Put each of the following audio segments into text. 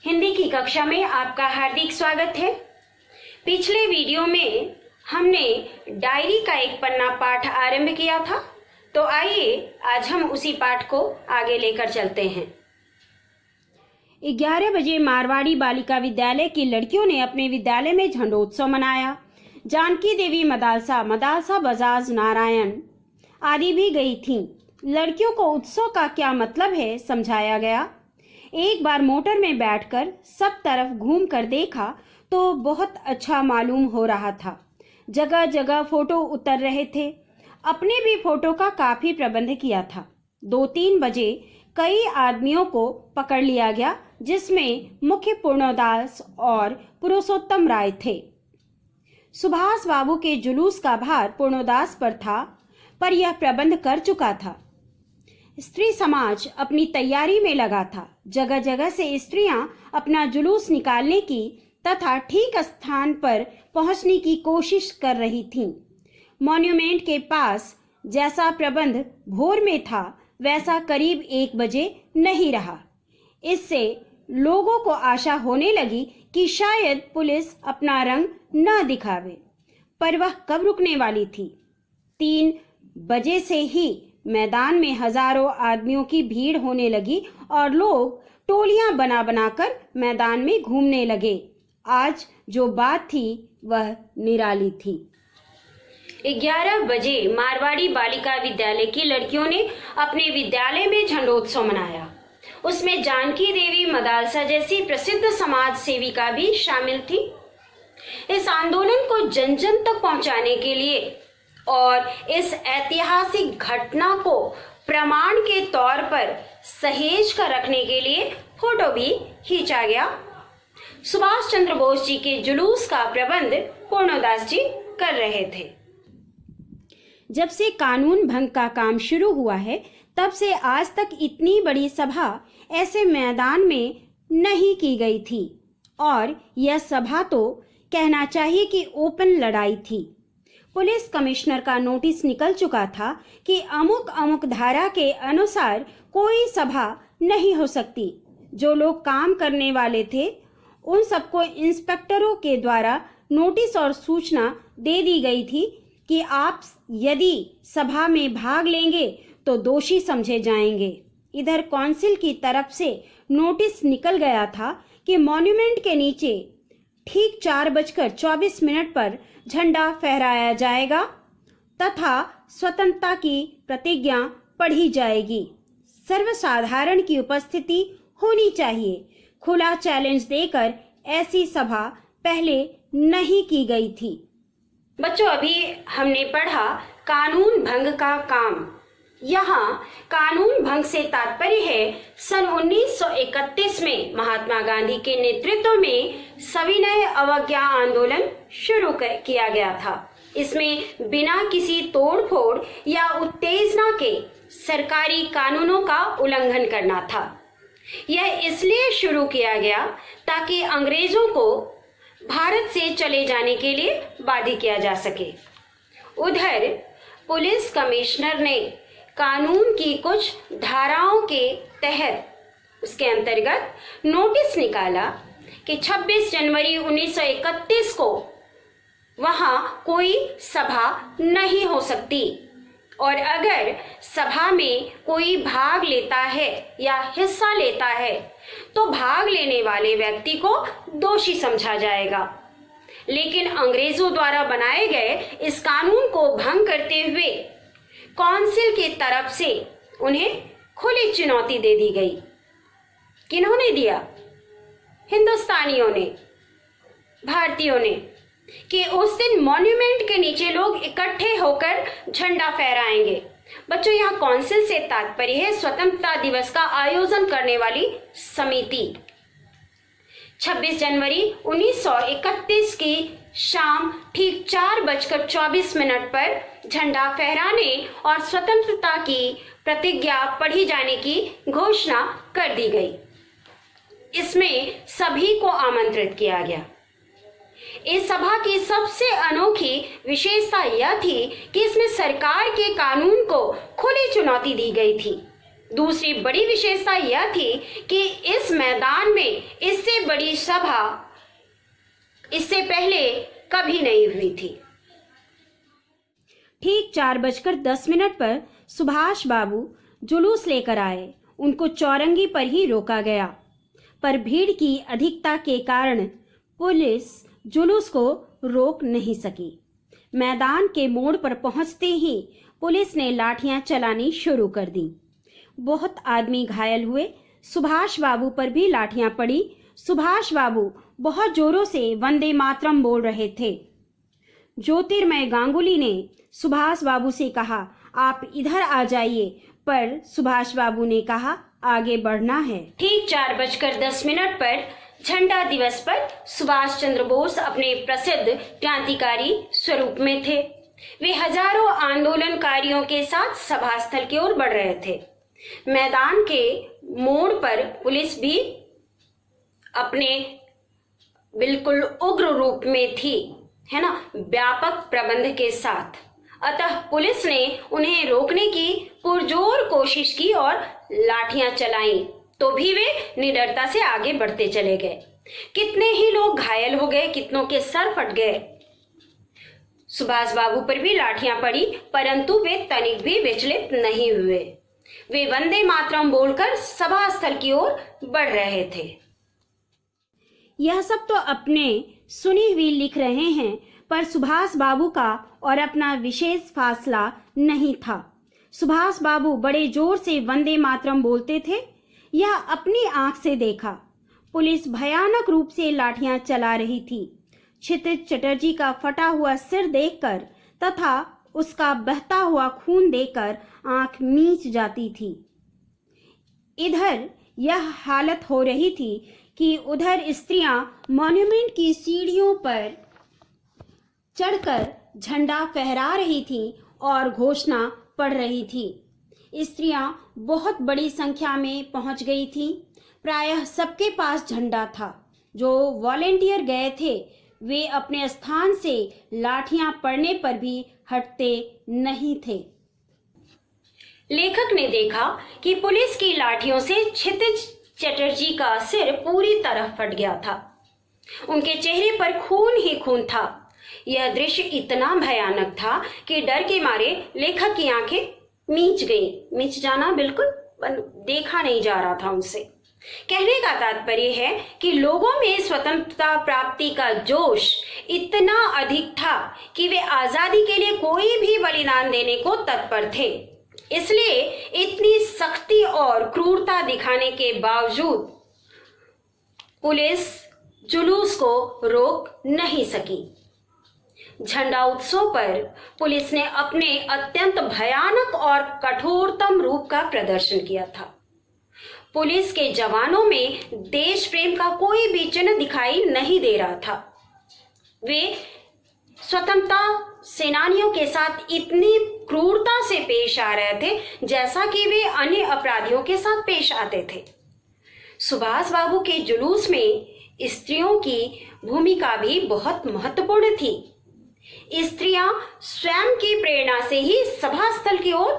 हिंदी की कक्षा में आपका हार्दिक स्वागत है। पिछले वीडियो में हमने डायरी का एक पन्ना पाठ आरंभ किया था, तो आइए आज हम उसी पाठ को आगे लेकर चलते हैं। 11 बजे मारवाड़ी बालिका विद्यालय की लड़कियों ने अपने विद्यालय में झंडोत्सव मनाया। जानकी देवी मदालसा बजाज नारायण आदि भी गई थीं। लड़कियों को उत्सव का क्या मतलब है समझाया गया। एक बार मोटर में बैठकर सब तरफ घूम कर देखा तो बहुत अच्छा मालूम हो रहा था। जगह जगह फोटो उतर रहे थे। अपने भी फोटो का काफी प्रबंध किया था। 2-3 बजे कई आदमियों को पकड़ लिया गया, जिसमें मुख्य पूर्णदास और पुरुषोत्तम राय थे। सुभाष बाबू के जुलूस का भार पूर्णदास पर था, पर यह प्रबंध कर चुका था। स्त्री समाज अपनी तैयारी में लगा था। जगह जगह से स्त्रियां अपना जुलूस निकालने की तथा ठीक स्थान पर पहुंचने की कोशिश कर रही थीं। मॉन्यूमेंट के पास जैसा प्रबंध भोर में था, वैसा करीब 1 बजे नहीं रहा। इससे लोगों को आशा होने लगी कि शायद पुलिस अपना रंग न दिखावे, पर वह कब रुकने वाली थी। 3 बजे से ही मैदान में हजारों आदमियों की भीड़ होने लगी और लोग टोलियां बना बनाकर मैदान में घूमने लगे। आज जो बात थी वह निराली थी। 11 बजे मारवाड़ी बालिका विद्यालय की लड़कियों ने अपने विद्यालय में झंडोत्सव मनाया। उसमें जानकी देवी मदालसा जैसी प्रसिद्ध समाज सेविका भी शामिल थी। इस आंदोलन को जन जन तक पहुंचाने के लिए और इस ऐतिहासिक घटना को प्रमाण के तौर पर सहेज कर रखने के लिए फोटो भी खींचा गया। सुभाष चंद्र बोस जी के जुलूस का प्रबंध पूर्णदास जी कर रहे थे। जब से कानून भंग का काम शुरू हुआ है, तब से आज तक इतनी बड़ी सभा ऐसे मैदान में नहीं की गई थी, और यह सभा तो कहना चाहिए कि ओपन लड़ाई थी। पुलिस कमिश्नर का नोटिस निकल चुका था कि अमुक अमुक धारा के अनुसार कोई सभा नहीं हो सकती। जो लोग काम करने वाले थे, उन सबको इंस्पेक्टरों के द्वारा नोटिस और सूचना दे दी गई थी कि आप यदि सभा में भाग लेंगे तो दोषी समझे जाएंगे। इधर काउंसिल की तरफ से नोटिस निकल गया था कि मॉन्यूमेंट के नीचे ठीक 4:24 पर झंडा फहराया जाएगा तथा स्वतंत्रता की प्रतिज्ञा पढ़ी जाएगी। सर्वसाधारण की उपस्थिति होनी चाहिए। खुला चैलेंज देकर ऐसी सभा पहले नहीं की गई थी। बच्चों, अभी हमने पढ़ा कानून भंग का काम। यहाँ कानून भंग से तात्पर्य है सन 1931 में महात्मा गांधी के नेतृत्व में सविनय अवज्ञा आंदोलन शुरू किया गया था। इसमें बिना किसी तोड़फोड़ या उत्तेजना के सरकारी कानूनों का उल्लंघन करना था। यह इसलिए शुरू किया गया ताकि अंग्रेजों को भारत से चले जाने के लिए बाध्य किया जा सके। उधर पुलिस कमिश्नर ने कानून की कुछ धाराओं के तहत उसके अंतर्गत नोटिस निकाला कि 26 जनवरी 1931 को वहां कोई सभा नहीं हो सकती, और अगर सभा में कोई भाग लेता है या हिस्सा लेता है तो भाग लेने वाले व्यक्ति को दोषी समझा जाएगा। लेकिन अंग्रेजों द्वारा बनाए गए इस कानून को भंग करते हुए काउंसिल की तरफ से उन्हें खुली चुनौती दे दी गई। किन्होंने दिया? हिंदुस्तानियों ने, भारतीयों ने, कि उस दिन मॉन्यूमेंट के नीचे लोग इकट्ठे होकर झंडा फहराएंगे। बच्चों, यहाँ काउंसिल से तात्पर्य है स्वतंत्रता दिवस का आयोजन करने वाली समिति। 26 जनवरी 1931 की शाम ठीक 4:24 पर झंडा फहराने और स्वतंत्रता की प्रतिज्ञा पढ़ी जाने की घोषणा कर दी गई। इसमें सभी को आमंत्रित किया गया। इस सभा की सबसे अनोखी विशेषता यह थी कि इसमें सरकार के कानून को खुली चुनौती दी गई थी। दूसरी बड़ी विशेषता यह थी कि इस मैदान में इससे बड़ी सभा इससे पहले कभी नहीं हुई थी। ठीक 4:10 पर सुभाष बाबू जुलूस लेकर आए। उनको चौरंगी पर ही रोका गया, पर भीड़ की अधिकता के कारण पुलिस जुलूस को रोक नहीं सकी। मैदान के मोड़ पर पहुंचते ही पुलिस ने लाठियां चलानी शुरू कर दी। बहुत आदमी घायल हुए। सुभाष बाबू पर भी लाठियां पड़ी। सुभाष बाबू बहुत जोरों से वंदे मातरम बोल रहे थे। ज्योतिर्मय गांगुली ने सुभाष बाबू से कहा, आप इधर आ जाइए, पर सुभाष बाबू ने कहा, आगे बढ़ना है। ठीक 4:10 पर झंडा दिवस पर सुभाष चंद्र बोस अपने प्रसिद्ध क्रांतिकारी स्वरूप में थे। वे हजारों आंदोलनकारियों के साथ सभा स्थल की ओर बढ़ रहे थे। मैदान के मोड़ पर पुलिस भी अपने बिल्कुल उग्र रूप में थी, है ना, व्यापक प्रबंध के साथ। अतः पुलिस ने उन्हें रोकने की पुरजोर कोशिश की और लाठियां चलाईं, तो भी वे निडरता से आगे बढ़ते चले गए। कितने ही लोग घायल हो गए, कितनों के सर फट गए। सुभाष बाबू पर भी लाठियां पड़ी, परंतु वे तनिक भी विचलित नहीं हुए। वे वंदे मातरम बोलकर सभा स्थल की ओर बढ़ रहे थे। यह सब तो अपने सुनी हुई लिख रहे हैं, पर सुभाष बाबू का और अपना विशेष फासला नहीं था। सुभाष बाबू बड़े जोर से वंदे मातरम बोलते थे। यह अपनी आंख से देखा। पुलिस भयानक रूप से लाठियां चला रही थी। क्षितिज चटर्जी का फटा हुआ सिर देखकर तथा उसका बहता हुआ खून देखकर आंख मीच जाती थी। इधर यह हालत हो रही थी कि उधर स्त्रियां मॉन्यूमेंट की सीढ़ियों पर चढ़कर झंडा फहरा रही थीं और घोषणा पढ़ रही थी। स्त्रियां बहुत बड़ी संख्या में पहुंच गई थीं। प्रायः सबके पास झंडा था। जो वॉलेंटियर गए थे वे अपने स्थान से लाठियां पड़ने पर भी हटते नहीं थे। लेखक ने देखा कि पुलिस की लाठियों से क्षितिज चटर्जी का सिर पूरी तरह फट गया था। उनके चेहरे पर खून ही खून था। यह दृश्य इतना भयानक था कि डर के मारे लेखक की आंखें मीच गईं। मीच जाना बिल्कुल देखा नहीं जा रहा था उनसे। कहने का तात्पर्य है कि लोगों में स्वतंत्रता प्राप्ति का जोश इतना अधिक था कि वे आजादी के लिए कोई भी बलिदान देने को तत्पर थे। इसलिए इतनी सख्ती और क्रूरता दिखाने के बावजूद पुलिस जुलूस को रोक नहीं सकी। झंडा उत्सव पर पुलिस ने अपने अत्यंत भयानक और कठोरतम रूप का प्रदर्शन किया था। पुलिस के जवानों में देश प्रेम का कोई भी चिन्ह दिखाई नहीं दे रहा था। वे स्वतंत्रता सेनानियों के साथ इतनी क्रूरता से पेश आ रहे थे जैसा कि वे अन्य अपराधियों के साथ पेश आते थे। सुभाष बाबू के जुलूस में स्त्रियों की भूमिका भी बहुत महत्वपूर्ण थी। स्त्रियां स्वयं की प्रेरणा से ही सभा स्थल की ओर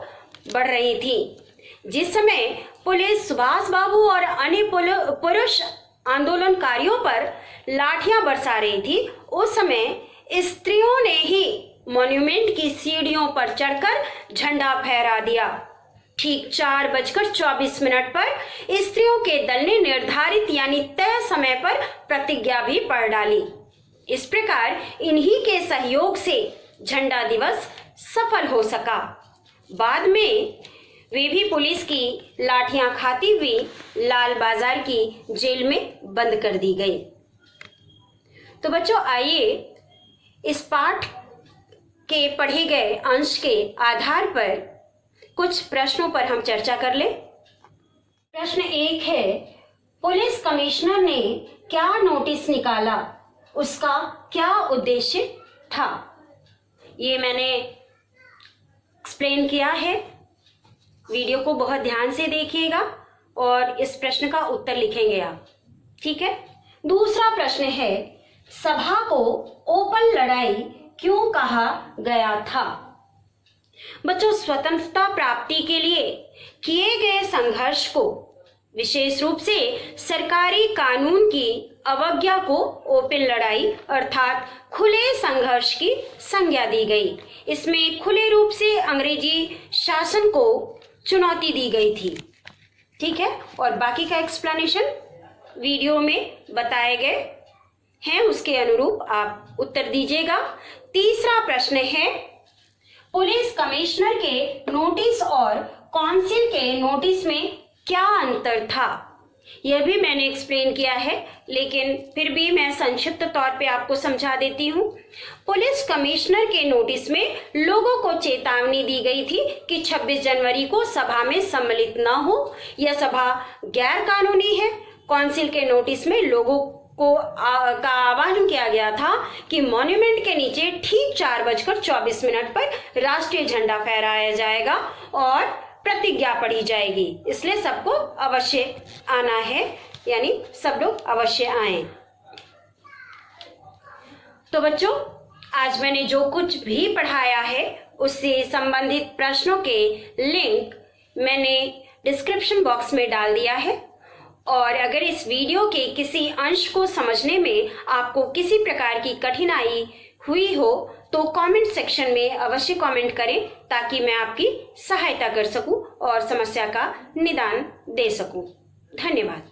बढ़ रही थीं। जिस समय पुलिस सुभाष बाबू और अन्य पुरुष आंदोलनकारियों पर लाठियां बरसा रही थी, उस समय स्त्रियों ने ही मॉन्यूमेंट की सीढ़ियों पर चढ़कर झंडा फहरा दिया। ठीक 4:24 पर स्त्रियों के दल ने निर्धारित यानी तय समय पर प्रतिज्ञा भी पढ़ डाली। इस प्रकार इन्हीं के सहयोग से झंडा दिवस सफल हो सका। बाद में वे भी पुलिस की लाठियां खाती हुई लाल बाजार की जेल में बंद कर दी गई। तो बच्चों, आइए इस पाठ के पढ़े गए अंश के आधार पर कुछ प्रश्नों पर हम चर्चा कर ले। प्रश्न 1 है, पुलिस कमिश्नर ने क्या नोटिस निकाला, उसका क्या उद्देश्य था? ये मैंने एक्सप्लेन किया है। वीडियो को बहुत ध्यान से देखिएगा और इस प्रश्न का उत्तर लिखेंगे आप, ठीक है। दूसरा प्रश्न है, सभा को ओपन लड़ाई क्यों कहा गया था? बच्चों, स्वतंत्रता प्राप्ति के लिए किए गए संघर्ष को, विशेष रूप से सरकारी कानून की अवज्ञा को ओपन लड़ाई अर्थात खुले संघर्ष की संज्ञा दी गई। इसमें खुले रूप से अंग्रेजी शासन को चुनौती दी गई थी। ठीक है, और बाकी का एक्सप्लेनेशन वीडियो में बताए गए हैं, उसके अनुरूप आप उत्तर दीजिएगा। तीसरा प्रश्न है, पुलिस कमिश्नर के नोटिस और काउंसिल के नोटिस में क्या अंतर था? यह भी मैंने एक्सप्लेन किया है, लेकिन फिर भी मैं संक्षिप्त तौर पे आपको समझा देती हूँ। पुलिस कमिश्नर के नोटिस में लोगों को चेतावनी दी गई थी कि 26 जनवरी को सभा में सम्मिलित न हो, यह सभा गैर कानूनी है। काउंसिल के नोटिस में लोगों को का आह्वान किया गया था कि मॉन्यूमेंट के नीचे ठीक 4:24 पर राष्ट्रीय झंडा फहराया जाएगा और प्रतिज्ञा पढ़ी जाएगी, इसलिए सबको अवश्य आना है, यानी सब लोग अवश्य आए। तो बच्चों, आज मैंने जो कुछ भी पढ़ाया है उससे संबंधित प्रश्नों के लिंक मैंने डिस्क्रिप्शन बॉक्स में डाल दिया है, और अगर इस वीडियो के किसी अंश को समझने में आपको किसी प्रकार की कठिनाई हुई हो तो कमेंट सेक्शन में अवश्य कमेंट करें, ताकि मैं आपकी सहायता कर सकूं और समस्या का निदान दे सकूं। धन्यवाद।